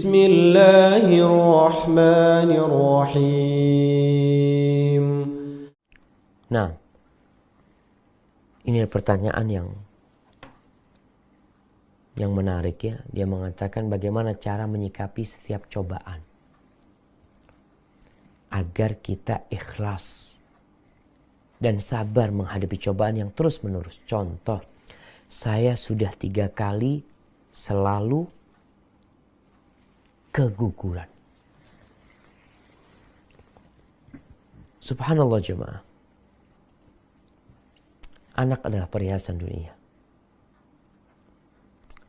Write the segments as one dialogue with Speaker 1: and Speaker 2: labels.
Speaker 1: Bismillahirrahmanirrahim.
Speaker 2: Nah, ini pertanyaan yang menarik ya. Dia mengatakan bagaimana cara menyikapi setiap cobaan agar kita ikhlas dan sabar menghadapi cobaan yang terus menerus. Contoh, saya sudah 3 kali selalu keguguran. Subhanallah jemaah. Anak adalah perhiasan dunia.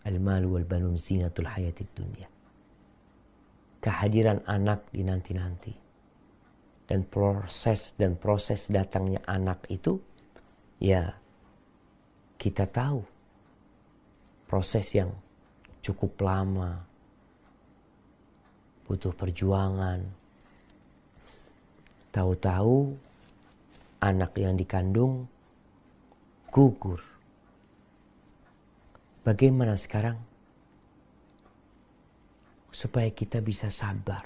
Speaker 2: Al-malu wal banun zinatul hayatid dunia. Kehadiran anak di nanti-nanti. Dan proses datangnya anak itu, ya kita tahu. Proses yang cukup lama. Butuh perjuangan. Tahu-tahu anak yang dikandung gugur. Bagaimana sekarang? Supaya kita bisa sabar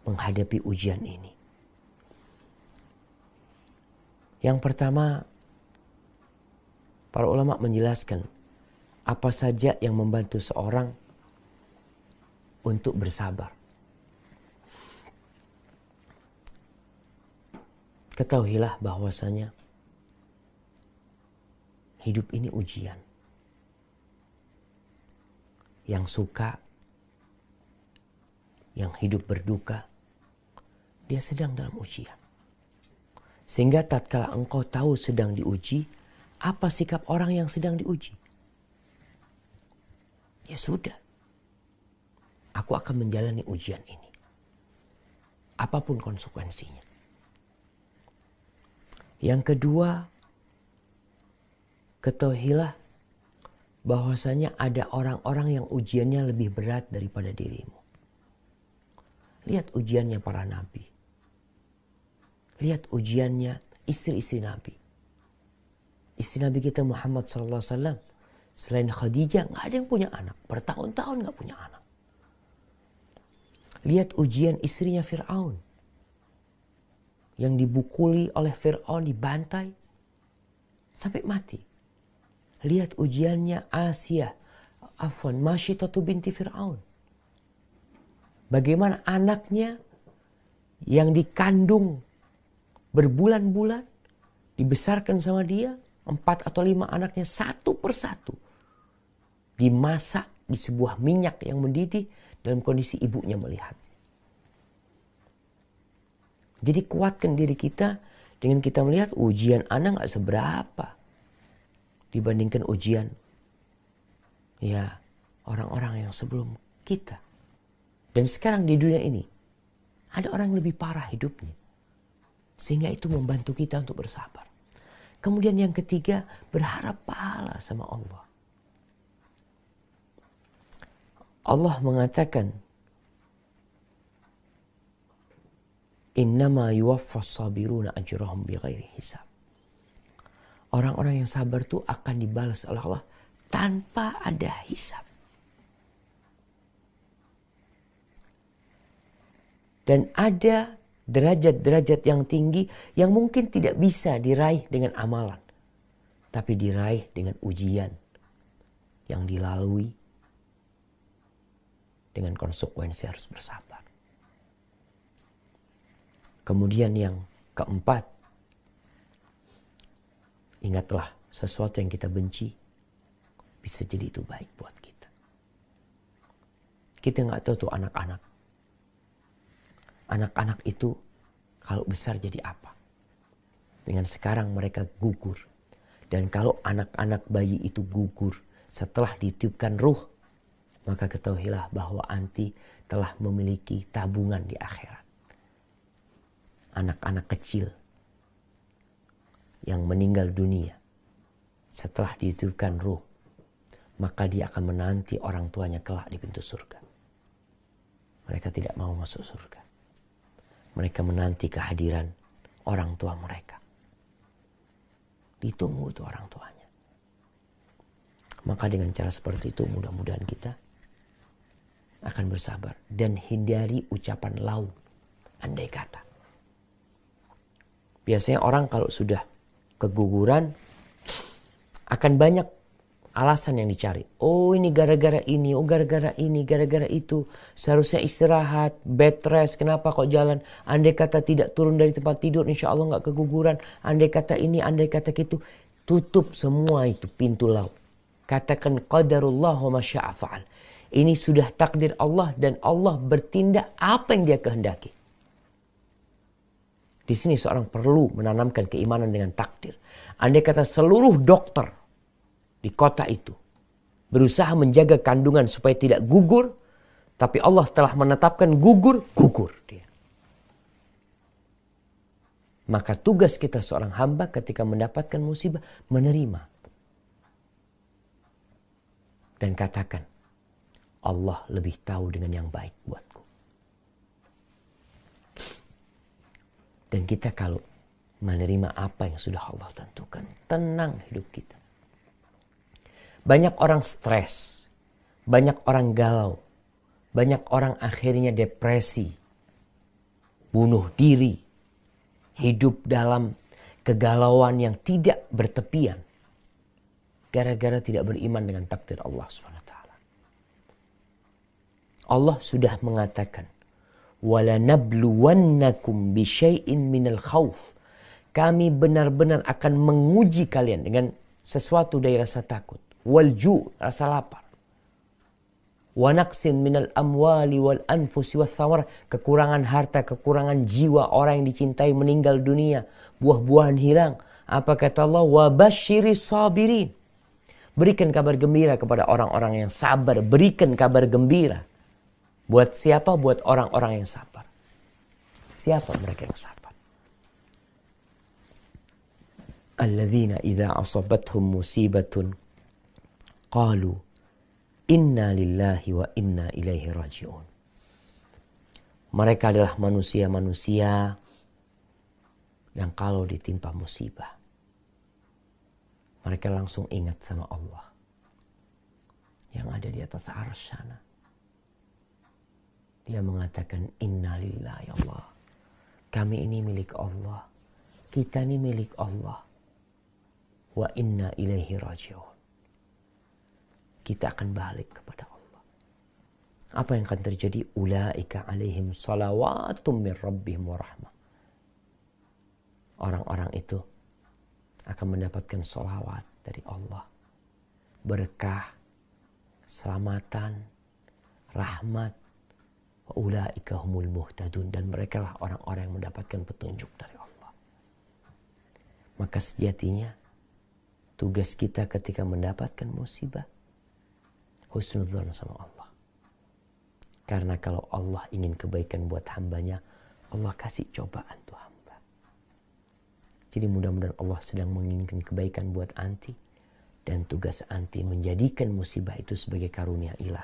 Speaker 2: menghadapi ujian ini. Yang pertama, para ulama menjelaskan apa saja yang membantu seorang untuk bersabar. Ketahuilah bahwasanya hidup ini ujian. Yang suka, yang hidup berduka, dia sedang dalam ujian. Sehingga tatkala engkau tahu sedang diuji, apa sikap orang yang sedang diuji? Ya sudah, aku akan menjalani ujian ini. Apapun konsekuensinya. Yang kedua, ketahuilah bahwasanya ada orang-orang yang ujiannya lebih berat daripada dirimu. Lihat ujiannya para nabi. Lihat ujiannya istri-istri nabi. Istri nabi kita Muhammad SAW, selain Khadijah gak ada yang punya anak. Bertahun-tahun gak punya anak. Lihat ujian istrinya Fir'aun. Yang dibukuli oleh Fir'aun, dibantai sampai mati. Lihat ujiannya Masyitatu binti Fir'aun. Bagaimana anaknya yang dikandung berbulan-bulan, dibesarkan sama dia, 4 atau 5 anaknya satu persatu. Dimasak di sebuah minyak yang mendidih dalam kondisi ibunya melihat. Jadi kuatkan diri kita dengan kita melihat ujian anak gak seberapa dibandingkan ujian ya orang-orang yang sebelum kita. Dan sekarang di dunia ini ada orang yang lebih parah hidupnya. Sehingga itu membantu kita untuk bersabar. Kemudian yang ketiga, berharap pahala sama Allah. Allah mengatakan, Innama yuwaffas sabiruna ajrahum bighairi hisab. Orang-orang yang sabar itu akan dibalas oleh Allah tanpa ada hisab. Dan ada derajat-derajat yang tinggi yang mungkin tidak bisa diraih dengan amalan. Tapi diraih dengan ujian yang dilalui dengan konsekuensi harus bersabar. Kemudian yang keempat, ingatlah sesuatu yang kita benci bisa jadi itu baik buat kita. Kita nggak tahu tuh anak-anak. Anak-anak itu kalau besar jadi apa? Dengan sekarang mereka gugur. Dan kalau anak-anak bayi itu gugur setelah ditiupkan ruh, maka ketahuilah bahwa anti telah memiliki tabungan di akhirat. Anak-anak kecil yang meninggal dunia setelah ditiupkan ruh, maka dia akan menanti orang tuanya kelak di pintu surga. Mereka tidak mau masuk surga. Mereka menanti kehadiran orang tua mereka. Ditunggu itu orang tuanya. Maka dengan cara seperti itu mudah-mudahan kita akan bersabar. Dan hindari ucapan lau, andai kata. Biasanya orang kalau sudah keguguran akan banyak alasan yang dicari. Oh ini gara-gara ini, oh gara-gara ini, gara-gara itu. Seharusnya istirahat, bed rest, kenapa kok jalan. Andai kata tidak turun dari tempat tidur, insya Allah gak keguguran. Andai kata ini, andai kata gitu. Tutup semua itu pintu laut. Katakan qadarullah wa masya'a fa'al. Ini sudah takdir Allah dan Allah bertindak apa yang dia kehendaki. Di sini seorang perlu menanamkan keimanan dengan takdir. Andai kata seluruh dokter di kota itu berusaha menjaga kandungan supaya tidak gugur, tapi Allah telah menetapkan gugur dia. Maka tugas kita seorang hamba ketika mendapatkan musibah, menerima. Dan katakan, Allah lebih tahu dengan yang baik buatku. Dan kita kalau menerima apa yang sudah Allah tentukan, tenang hidup kita. Banyak orang stres, banyak orang galau, banyak orang akhirnya depresi, bunuh diri, hidup dalam kegalauan yang tidak bertepian, gara-gara tidak beriman dengan takdir Allah SWT. Allah sudah mengatakan, وَلَنَبْلُوَنَّكُمْ بِشَيْءٍ مِنَ الْخَوْفِ. Kami benar-benar akan menguji kalian dengan sesuatu dari rasa takut. Walju, rasa lapar. Wa naqsin minal amwali wal anfusi was thamar, kekurangan harta, kekurangan jiwa, orang yang dicintai meninggal dunia, buah-buahan hilang. Apa kata Allah? Wa basyiris sabirin. Berikan kabar gembira kepada orang-orang yang sabar, berikan kabar gembira. Buat siapa? Buat orang-orang yang sabar. Siapa mereka yang sabar? Alladzina idza asabathum musibatun qalu inna lillahi wa inna ilaihi raji'un. Mereka adalah manusia-manusia yang kalau ditimpa musibah, mereka langsung ingat sama Allah yang ada di atas arsy sana. Dia mengatakan inna lillahi ya Allah. Kami ini milik Allah. Kita ini milik Allah. Wa inna ilaihi raji'un. Kita akan balik kepada Allah. Apa yang akan terjadi? Ulaika alaihim salawatum min rabbihim wa rahmah. Orang-orang itu akan mendapatkan salawat dari Allah. Berkah, keselamatan, rahmat. Wa ulaika humul muhtadun. Dan mereka lah orang-orang yang mendapatkan petunjuk dari Allah. Maka sejatinya tugas kita ketika mendapatkan musibah, husnudzon sama Allah. Karena kalau Allah ingin kebaikan buat hambanya, Allah kasih cobaan tuh hamba. Jadi mudah-mudahan Allah sedang menginginkan kebaikan buat anti. Dan tugas anti menjadikan musibah itu sebagai karunia ilahi.